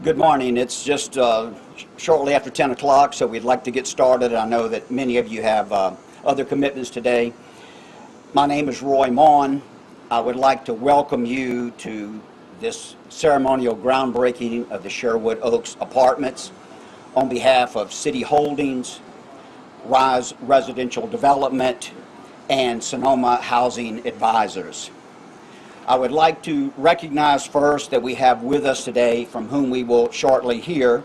Good morning. It's just shortly after 10 o'clock, so we'd like to get started. I know that many of you have other commitments today. My name is Roy Maughan. I would like to welcome you to this ceremonial groundbreaking of the Sherwood Oaks apartments on behalf of City Holdings, Rise Residential Development, and Sonoma Housing Advisors. I would like to recognize first that we have with us today, from whom we will shortly hear,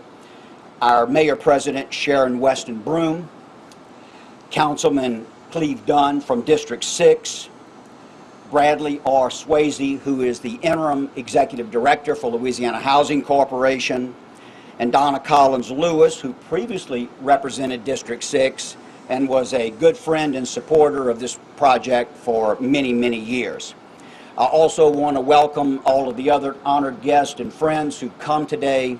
our Mayor-President Sharon Weston Broome, Councilman Cleve Dunn from District 6, Bradley R. Swayze, who is the Interim Executive Director for Louisiana Housing Corporation, and Donna Collins Lewis, who previously represented District 6 and was a good friend and supporter of this project for many, many years. I also want to welcome all of the other honored guests and friends who come today.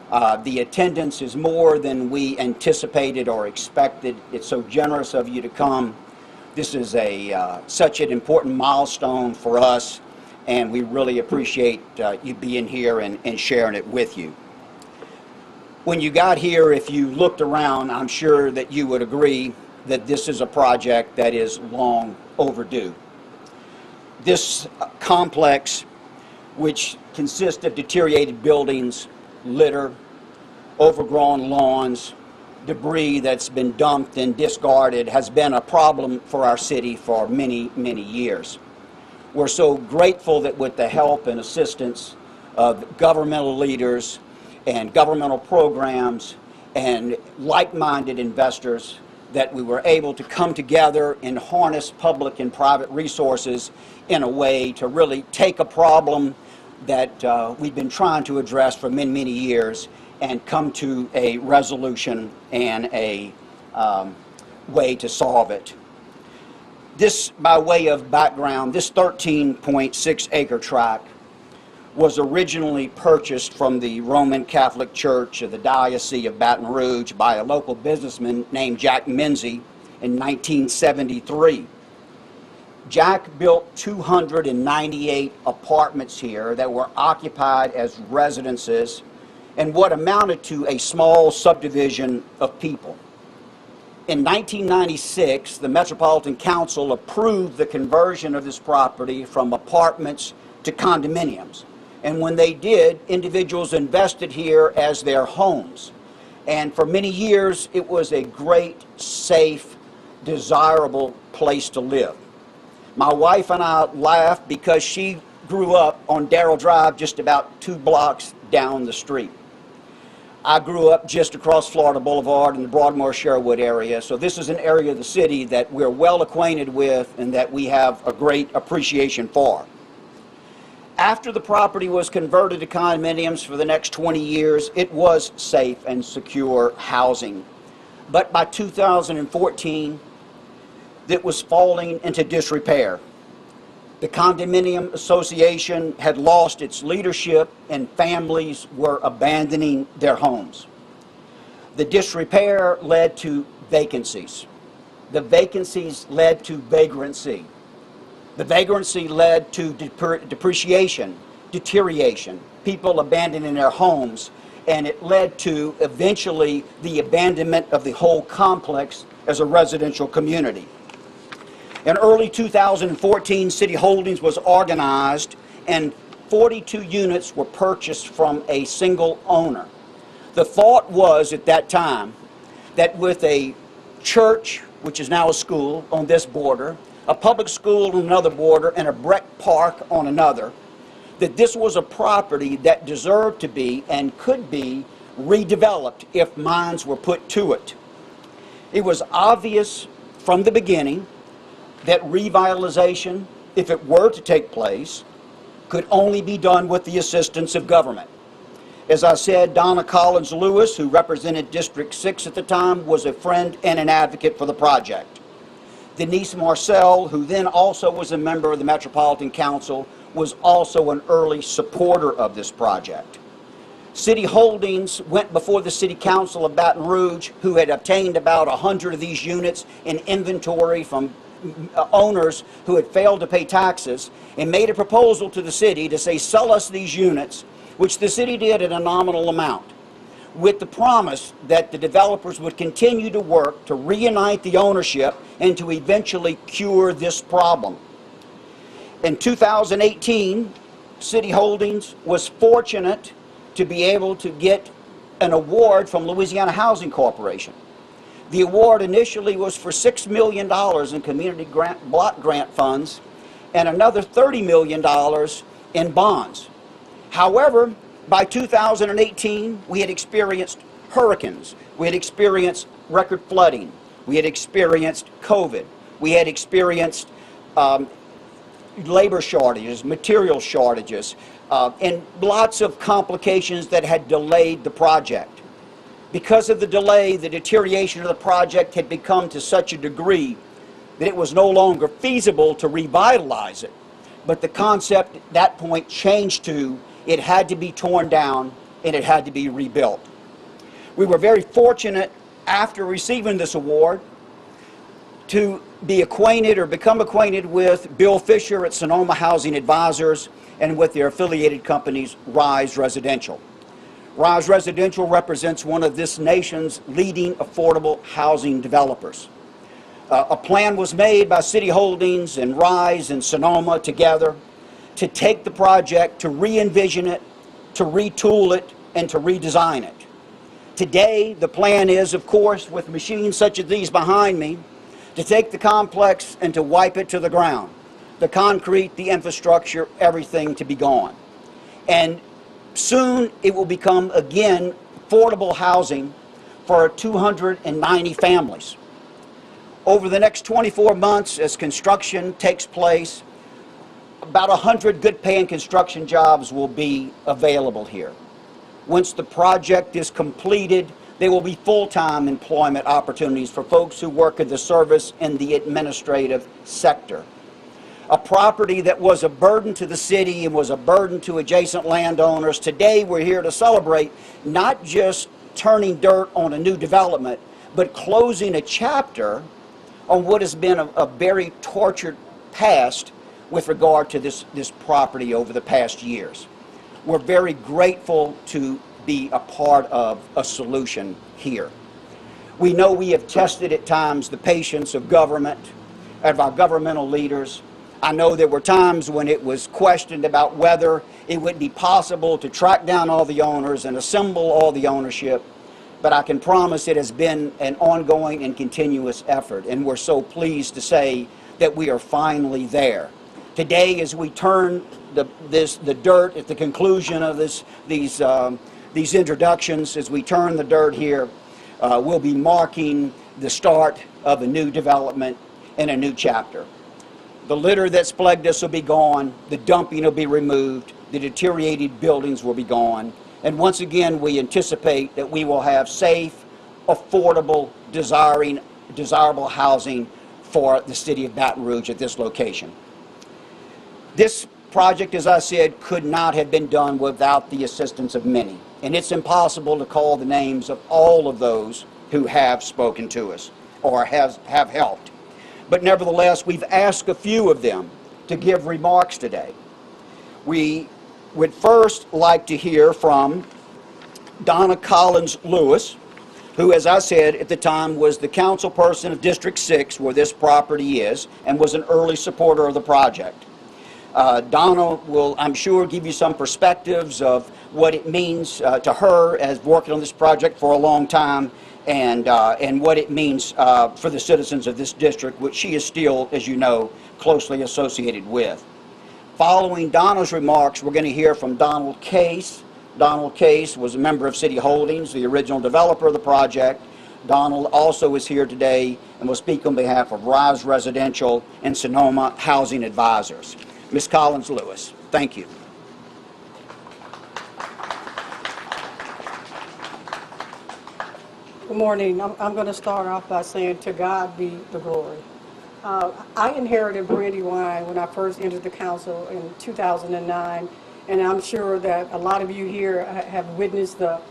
The attendance is more than we anticipated or expected. It's so generous of you to come. This is such an important milestone for us, and we really appreciate you being here and sharing it with you. When you got here, if you looked around, I'm sure that you would agree that this is a project that is long overdue. This complex, which consists of deteriorated buildings, litter, overgrown lawns, debris that's been dumped and discarded, has been a problem for our city for many, many years. We're so grateful that with the help and assistance of governmental leaders and governmental programs and like-minded investors, that we were able to come together and harness public and private resources in a way to really take a problem that we've been trying to address for many, many years and come to a resolution and a way to solve it. This, by way of background, this 13.6 acre tract was originally purchased from the Roman Catholic Church of the Diocese of Baton Rouge by a local businessman named Jack Menzie in 1973. Jack built 298 apartments here that were occupied as residences in what amounted to a small subdivision of people. In 1996, the Metropolitan Council approved the conversion of this property from apartments to condominiums. And when they did, individuals invested here as their homes. And for many years, it was a great, safe, desirable place to live. My wife and I laughed because she grew up on Darrell Drive, just about 2 blocks down the street. I grew up just across Florida Boulevard in the Broadmoor-Sherwood area, so this is an area of the city that we're well acquainted with and that we have a great appreciation for. After the property was converted to condominiums for the next 20 years, it was safe and secure housing. But by 2014, it was falling into disrepair. The condominium association had lost its leadership and families were abandoning their homes. The disrepair led to vacancies. The vacancies led to vagrancy. The vagrancy led to depreciation, deterioration, people abandoning their homes, and it led to eventually the abandonment of the whole complex as a residential community. In early 2014, City Holdings was organized and 42 units were purchased from a single owner. The thought was at that time that with a church, which is now a school, on this border, a public school on another border, and a rec park on another, that this was a property that deserved to be and could be redeveloped if minds were put to it. It was obvious from the beginning that revitalization, if it were to take place, could only be done with the assistance of government. As I said, Donna Collins Lewis, who represented District 6 at the time, was a friend and an advocate for the project. Denise Marcel, who then also was a member of the Metropolitan Council, was also an early supporter of this project. City Holdings went before the City Council of Baton Rouge, who had obtained about 100 of these units in inventory from owners who had failed to pay taxes, and made a proposal to the city to say, sell us these units. which the city did at a nominal amount, with the promise that the developers would continue to work to reunite the ownership and to eventually cure this problem. In 2018, City Holdings was fortunate to be able to get an award from Louisiana Housing Corporation. The award initially was for $6 million in community block grant funds and another $30 million in bonds. However, by 2018, we had experienced hurricanes, we had experienced record flooding, we had experienced COVID, we had experienced labor shortages, material shortages, and lots of complications that had delayed the project. Because of the delay, the deterioration of the project had become to such a degree that it was no longer feasible to revitalize it. But the concept at that point changed to it had to be torn down and it had to be rebuilt. We were very fortunate after receiving this award to be acquainted or become acquainted with Bill Fisher at Sonoma Housing Advisors and with their affiliated companies, Rise Residential. Rise Residential represents one of this nation's leading affordable housing developers. A plan was made by City Holdings and Rise and Sonoma together to take the project, to re-envision it, to retool it, and to redesign it. Today, the plan is, of course, with machines such as these behind me, to take the complex and to wipe it to the ground. The concrete, the infrastructure, everything to be gone. And soon it will become, again, affordable housing for 290 families. Over the next 24 months, as construction takes place, about 100 good-paying construction jobs will be available here. Once the project is completed, there will be full-time employment opportunities for folks who work in the service and the administrative sector. A property that was a burden to the city and was a burden to adjacent landowners, today we're here to celebrate not just turning dirt on a new development, but closing a chapter on what has been a very tortured past with regard to this property over the past years. We're very grateful to be a part of a solution here. We know we have tested at times the patience of government, of our governmental leaders. I know there were times when it was questioned about whether it would be possible to track down all the owners and assemble all the ownership, but I can promise it has been an ongoing and continuous effort, and we're so pleased to say that we are finally there. Today, as we turn the dirt at the conclusion of these introductions, as we turn the dirt here, we'll be marking the start of a new development and a new chapter. The litter that's plagued us will be gone, the dumping will be removed, the deteriorated buildings will be gone, and once again we anticipate that we will have safe, affordable, desirable housing for the city of Baton Rouge at this location. This project, as I said, could not have been done without the assistance of many, and it's impossible to call the names of all of those who have spoken to us or have helped. But nevertheless, we've asked a few of them to give remarks today. We would first like to hear from Donna Collins Lewis, who, as I said at the time, was the council person of District 6, where this property is, and was an early supporter of the project. Donna will, I'm sure, give you some perspectives of what it means to her as working on this project for a long time, and what it means for the citizens of this district, which she is still, as you know, closely associated with. Following Donna's remarks, we're going to hear from Donald Case. Donald Case was a member of City Holdings, the original developer of the project. Donald also is here today and will speak on behalf of Rise Residential and Sonoma Housing Advisors. Ms. Collins Lewis, thank you. Good morning. I'm going to start off by saying to God be the glory. I inherited Brandywine when I first entered the council in 2009, and I'm sure that a lot of you here have witnessed the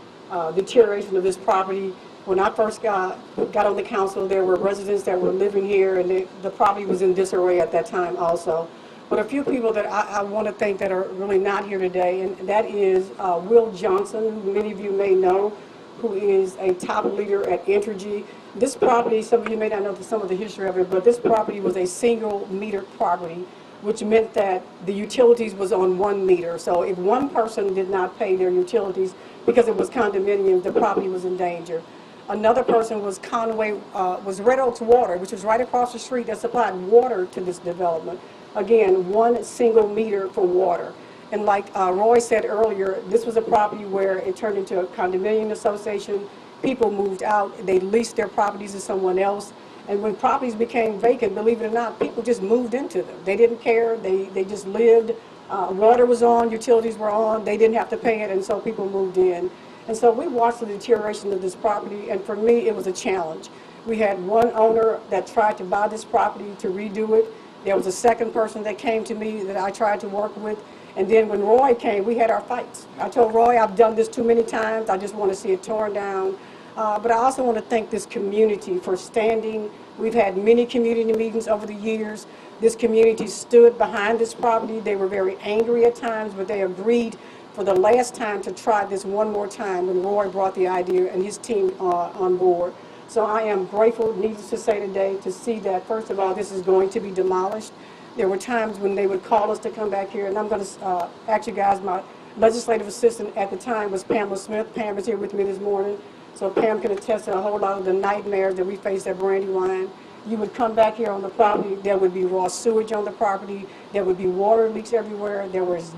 deterioration of this property. When I first got on the council, there were residents that were living here, and the property was in disarray at that time also. But a few people that I want to thank that are really not here today, and that is Will Johnson, who many of you may know, who is a top leader at Entergy. This property, some of you may not know some of the history of it, but this property was a single meter property, which meant that the utilities was on 1 meter. So if one person did not pay their utilities because it was condominium, the property was in danger. Another person was was Red Oaks Water, which was right across the street that supplied water to this development. Again, 1 single meter for water. And like Roy said earlier, this was a property where it turned into a condominium association. People moved out, they leased their properties to someone else. And when properties became vacant, believe it or not, people just moved into them. They didn't care, they just lived. Water was on, utilities were on, they didn't have to pay it, and so people moved in. And so we watched the deterioration of this property, and for me, it was a challenge. We had one owner that tried to buy this property to redo it. There was a second person that came to me that I tried to work with. And then when Roy came, we had our fights. I told Roy, I've done this too many times. I just want to see it torn down. But I also want to thank this community for standing. We've had many community meetings over the years. This community stood behind this property. They were very angry at times, but they agreed for the last time to try this one more time when Roy brought the idea and his team on board. So I am grateful, needless to say today, to see that, first of all, this is going to be demolished. There were times when they would call us to come back here, and I'm going to, actually, guys, my legislative assistant at the time was Pamela Smith. Pam is here with me this morning, so Pam can attest to a whole lot of the nightmares that we faced at Brandywine. You would come back here on the property, there would be raw sewage on the property, there would be water leaks everywhere, there was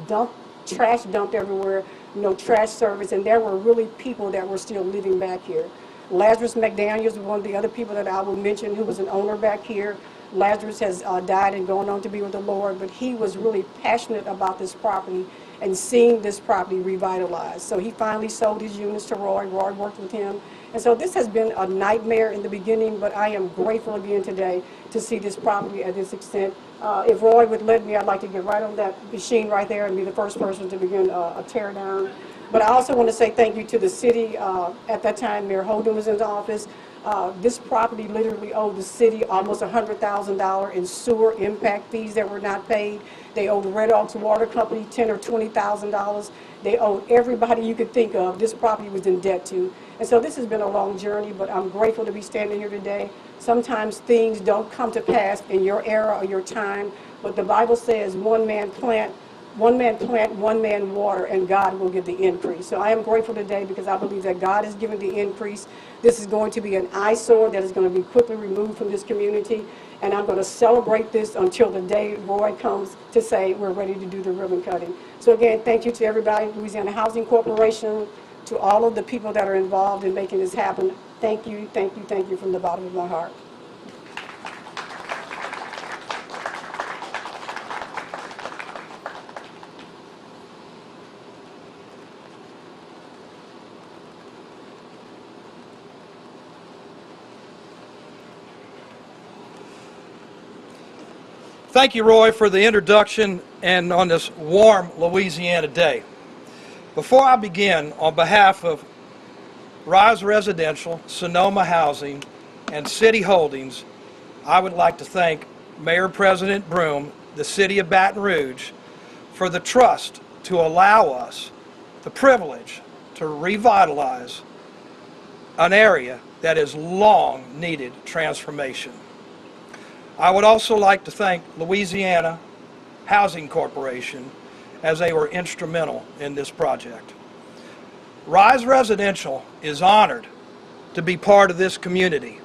trash dumped everywhere, no trash service, and there were really people that were still living back here. Lazarus McDaniels was one of the other people that I will mention who was an owner back here. Lazarus has died and gone on to be with the Lord, but he was really passionate about this property and seeing this property revitalized. So he finally sold his units to Roy. Roy worked with him. And so this has been a nightmare in the beginning, but I am grateful again today to see this property at this extent. If Roy would let me, I'd like to get right on that machine right there and be the first person to begin a tear down. But I also want to say thank you to the city. At that time, Mayor Holden was in the office. This property literally owed the city almost $100,000 in sewer impact fees that were not paid. They owed Red Oaks Water Company $10,000 or $20,000. They owed everybody you could think of. This property was in debt to. And so this has been a long journey, but I'm grateful to be standing here today. Sometimes things don't come to pass in your era or your time, but the Bible says one man plant, one man water, and God will give the increase. So I am grateful today because I believe that God is giving the increase. This is going to be an eyesore that is going to be quickly removed from this community, and I'm going to celebrate this until the day Roy comes to say we're ready to do the ribbon cutting. So again, thank you to everybody, Louisiana Housing Corporation, to all of the people that are involved in making this happen. Thank you, thank you, thank you from the bottom of my heart. Thank you, Roy, for the introduction and on this warm Louisiana day. Before I begin, on behalf of Rise Residential, Sonoma Housing, and City Holdings, I would like to thank Mayor President Broome, the City of Baton Rouge, for the trust to allow us the privilege to revitalize an area that has long needed transformation. I would also like to thank Louisiana Housing Corporation as they were instrumental in this project. Rise Residential is honored to be part of this community,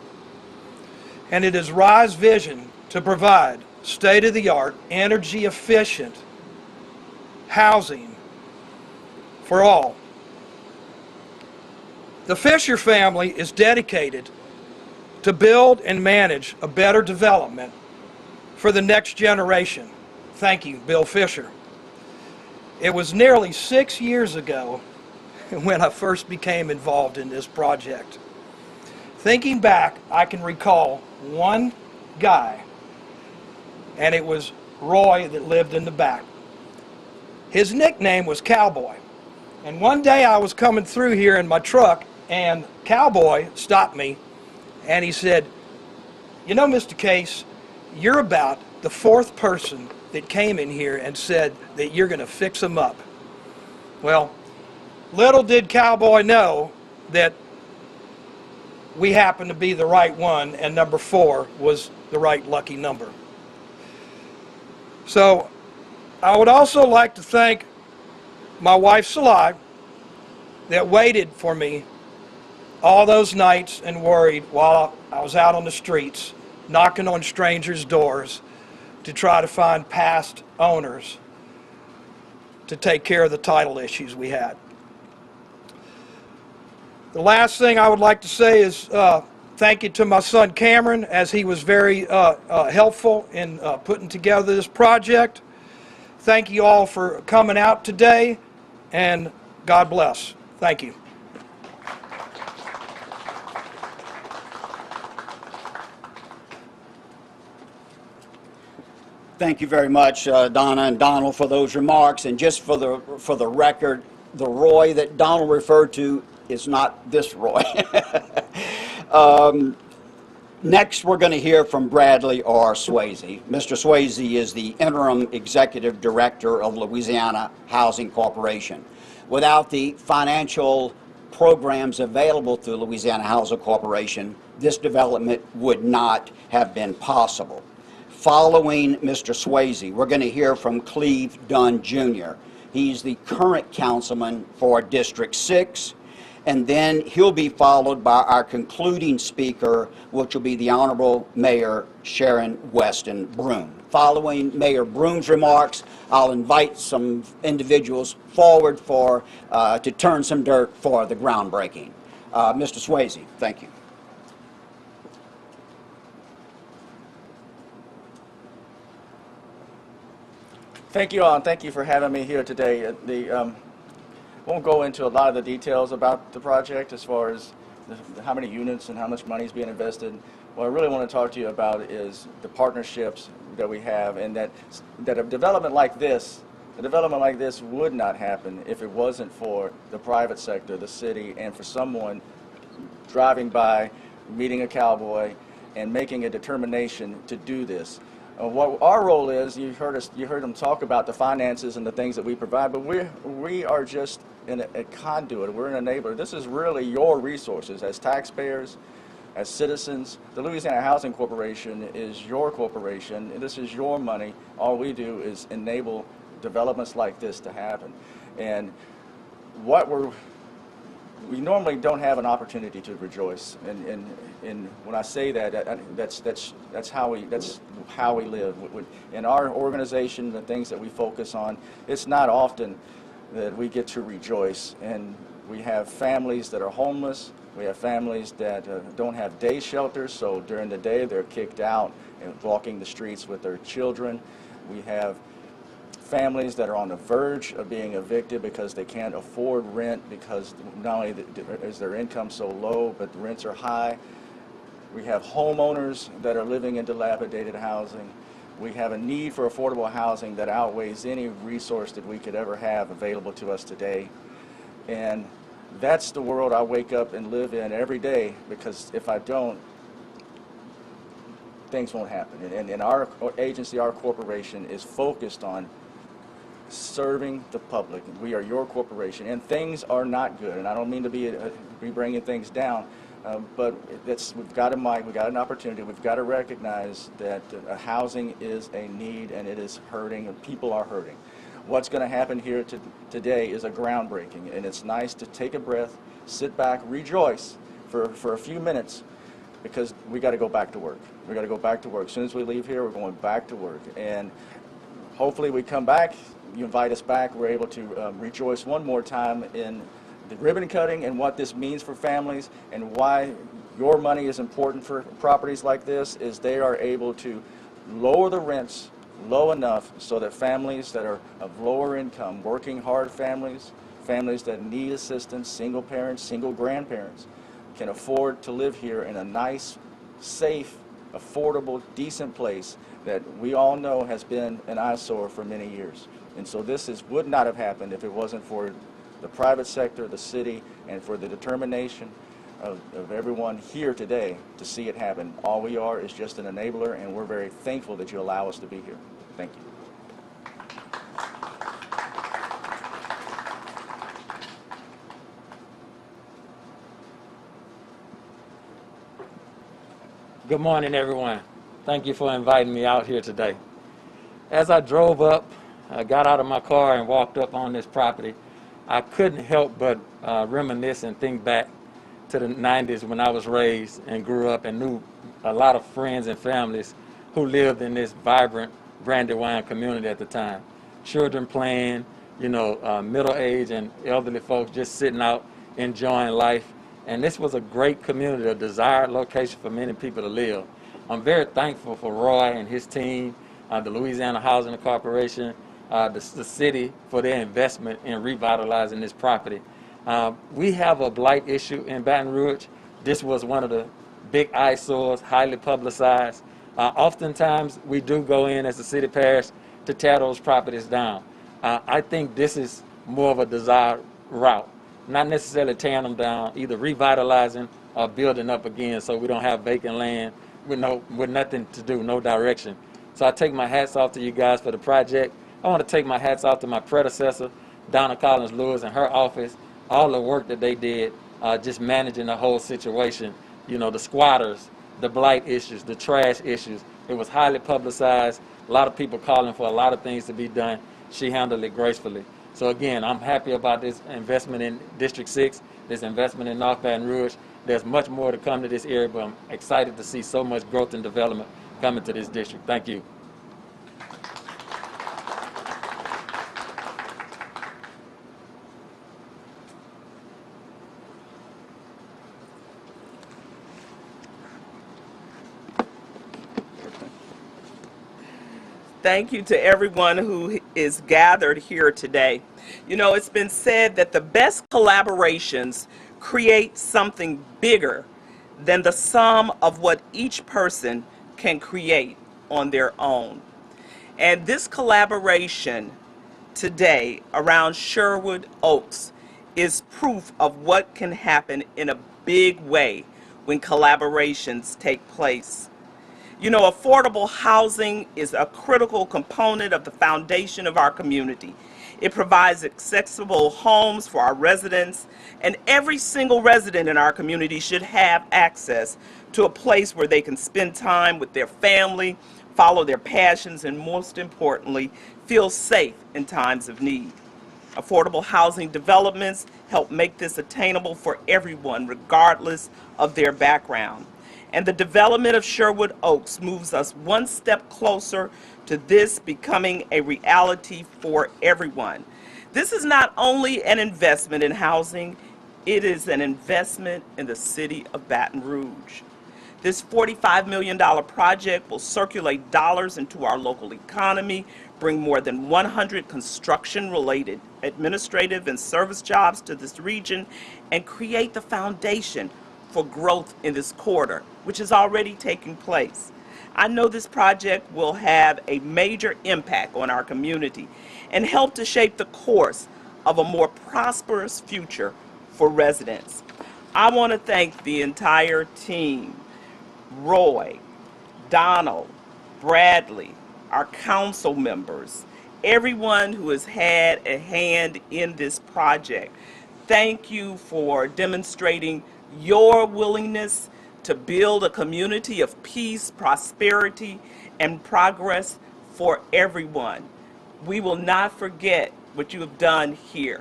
and it is Rise vision to provide state-of-the-art, energy-efficient housing for all. The Fisher family is dedicated to build and manage a better development for the next generation. Thank you, Bill Fisher. It was nearly 6 years ago when I first became involved in this project. Thinking back, I can recall one guy, and it was Roy that lived in the back. His nickname was Cowboy. And one day I was coming through here in my truck, and Cowboy stopped me, and he said, "You know, Mr. Case, you're about the 4th person that came in here and said that you're going to fix them up. Well, little did Cowboy know that we happened to be the right one, and number 4 was the right lucky number. So I would also like to thank my wife, Salai, that waited for me all those nights and worried while I was out on the streets, knocking on strangers' doors to try to find past owners to take care of the title issues we had. The last thing I would like to say is thank you to my son Cameron, as he was very helpful in putting together this project. Thank you all for coming out today, and God bless. Thank you. Thank you very much, Donna and Donald, for those remarks. And just for the record, the Roy that Donald referred to is not this Roy. Next, we're going to hear from Bradley R. Swayze. Mr. Swayze is the interim executive director of Louisiana Housing Corporation. Without the financial programs available through Louisiana Housing Corporation, this development would not have been possible. Following Mr. Swayze, we're going to hear from Cleve Dunn Jr. He's the current councilman for District 6, and then he'll be followed by our concluding speaker, which will be the Honorable Mayor Sharon Weston Broome. Following Mayor Broome's remarks, I'll invite some individuals forward to turn some dirt for the groundbreaking. Mr. Swayze, thank you. Thank you all, and thank you for having me here today. Won't go into a lot of the details about the project as far as how many units and how much money is being invested. What I really want to talk to you about is the partnerships that we have, and that a development like this would not happen if it wasn't for the private sector, the city, and for someone driving by, meeting a cowboy, and making a determination to do this. What our role is, you heard them talk about the finances and the things that we provide, but we are just a conduit. We're an enabler. This is really your resources as taxpayers, as citizens. The Louisiana Housing Corporation is your corporation. This is your money. All we do is enable developments like this to happen. And we normally don't have an opportunity to rejoice, and when I say that, that's how we live. In our organization, the things that we focus on, it's not often that we get to rejoice. And we have families that are homeless. We have families that don't have day shelters, so during the day they're kicked out and walking the streets with their children. We have families that are on the verge of being evicted because they can't afford rent, because not only is their income so low, but the rents are high. We have homeowners that are living in dilapidated housing. We have a need for affordable housing that outweighs any resource that we could ever have available to us today. And that's the world I wake up and live in every day, because if I don't, things won't happen. And our agency, our corporation, is focused on serving the public. We are your corporation, and things are not good. And I don't mean to be bringing things down, but we've got an opportunity. We've got to recognize that housing is a need, and it is hurting, and people are hurting. What's going to happen here today is a groundbreaking, and it's nice to take a breath, sit back, rejoice for a few minutes, because we got to go back to work. We got to go back to work. As soon as we leave here, we're going back to work, and hopefully we come back. You invite us back. We're able to rejoice one more time in the ribbon cutting and what this means for families, and why your money is important for properties like this is they are able to lower the rents low enough so that families that are of lower income, working hard families, families that need assistance, single parents, single grandparents, can afford to live here in a nice, safe, affordable, decent place that we all know has been an eyesore for many years. And so this would not have happened if it wasn't for the private sector, the city, and for the determination of everyone here today to see it happen. All we are is just an enabler, and we're very thankful that you allow us to be here. Thank you. Good morning, everyone. Thank you for inviting me out here today. As I drove up, I got out of my car and walked up on this property, I couldn't help but reminisce and think back to the 90s when I was raised and grew up and knew a lot of friends and families who lived in this vibrant Brandywine community at the time. Children playing, middle-aged and elderly folks just sitting out enjoying life. And this was a great community, a desired location for many people to live. I'm very thankful for Roy and his team, the Louisiana Housing Corporation, the city for their investment in revitalizing this property. We have a blight issue in Baton Rouge. This was one of the big eyesores, highly publicized. Oftentimes, we do go in as a city parish to tear those properties down. I think this is more of a desired route, not necessarily tearing them down, either revitalizing or building up again so we don't have vacant land with nothing to do, no direction. So I take my hats off to you guys for the project. I want to take my hats off to my predecessor, Donna Collins Lewis, and her office, all the work that they did just managing the whole situation. The squatters, the blight issues, the trash issues. It was highly publicized. A lot of people calling for a lot of things to be done. She handled it gracefully. So again, I'm happy about this investment in District 6, this investment in North Baton Rouge. There's much more to come to this area, but I'm excited to see so much growth and development coming to this district. Thank you. Thank you to everyone who is gathered here today. It's been said that the best collaborations create something bigger than the sum of what each person can create on their own. And this collaboration today around Sherwood Oaks is proof of what can happen in a big way when collaborations take place. Affordable housing is a critical component of the foundation of our community. It provides accessible homes for our residents, and every single resident in our community should have access to a place where they can spend time with their family, follow their passions, and most importantly, feel safe in times of need. Affordable housing developments help make this attainable for everyone, regardless of their background. And the development of Sherwood Oaks moves us one step closer to this becoming a reality for everyone. This is not only an investment in housing, it is an investment in the city of Baton Rouge. This $45 million project will circulate dollars into our local economy, bring more than 100 construction-related administrative and service jobs to this region, and create the foundation for growth in this corridor, which is already taking place. I know this project will have a major impact on our community and help to shape the course of a more prosperous future for residents. I want to thank the entire team, Roy, Donald, Bradley, our council members, everyone who has had a hand in this project. Thank you for demonstrating your willingness to build a community of peace, prosperity, and progress for everyone. We will not forget what you have done here.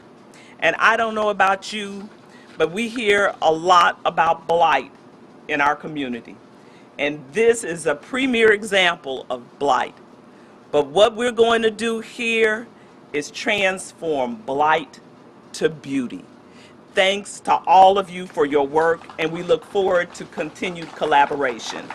And I don't know about you, but we hear a lot about blight in our community. And this is a premier example of blight. But what we're going to do here is transform blight to beauty. Thanks to all of you for your work, and we look forward to continued collaboration.